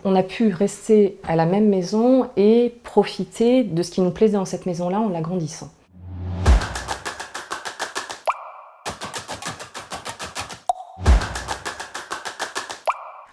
On a pu rester à la même maison et profiter de ce qui nous plaisait dans cette maison-là en l'agrandissant.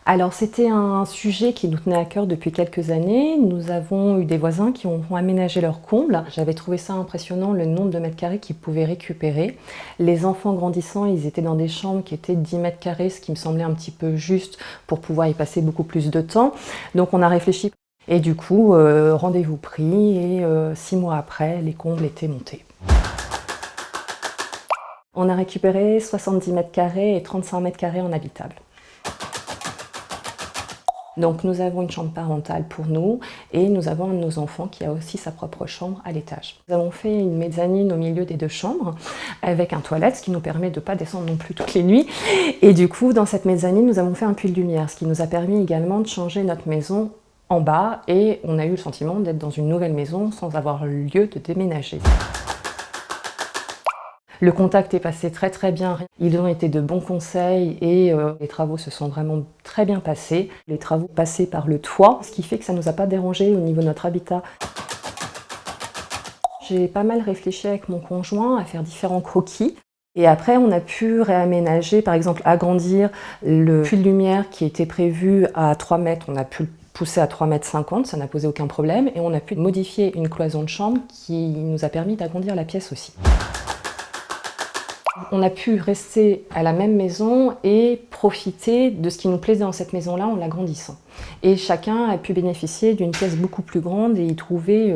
Alors c'était un sujet qui nous tenait à cœur depuis quelques années. Nous avons eu des voisins qui ont aménagé leur comble. J'avais trouvé ça impressionnant, le nombre de mètres carrés qu'ils pouvaient récupérer. Les enfants grandissant, ils étaient dans des chambres qui étaient 10 mètres carrés, ce qui me semblait un petit peu juste pour pouvoir y passer beaucoup plus de temps. Donc on a réfléchi. Et du coup, rendez-vous pris et 6 mois après, les combles étaient montés. On a récupéré 70 mètres carrés et 35 mètres carrés en habitable. Donc nous avons une chambre parentale pour nous et nous avons un de nos enfants qui a aussi sa propre chambre à l'étage. Nous avons fait une mezzanine au milieu des deux chambres avec un toilette, ce qui nous permet de ne pas descendre non plus toutes les nuits. Et du coup, dans cette mezzanine, nous avons fait un puits de lumière, ce qui nous a permis également de changer notre maison en bas et on a eu le sentiment d'être dans une nouvelle maison sans avoir lieu de déménager. Le contact est passé très bien, ils ont été de bons conseils et les travaux se sont vraiment très bien passés. Les travaux passés par le toit, ce qui fait que ça ne nous a pas dérangé au niveau de notre habitat. J'ai pas mal réfléchi avec mon conjoint à faire différents croquis. Et après, on a pu réaménager, par exemple agrandir le puits de lumière qui était prévu à 3 mètres, on a pu le pousser à 3,50 m, ça n'a posé aucun problème. Et on a pu modifier une cloison de chambre qui nous a permis d'agrandir la pièce aussi. On a pu rester à la même maison et profiter de ce qui nous plaisait dans cette maison-là en l'agrandissant. Et chacun a pu bénéficier d'une pièce beaucoup plus grande et y trouver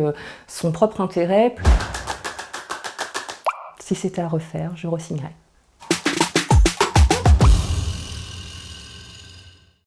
son propre intérêt. Si c'était à refaire, je re-signerais.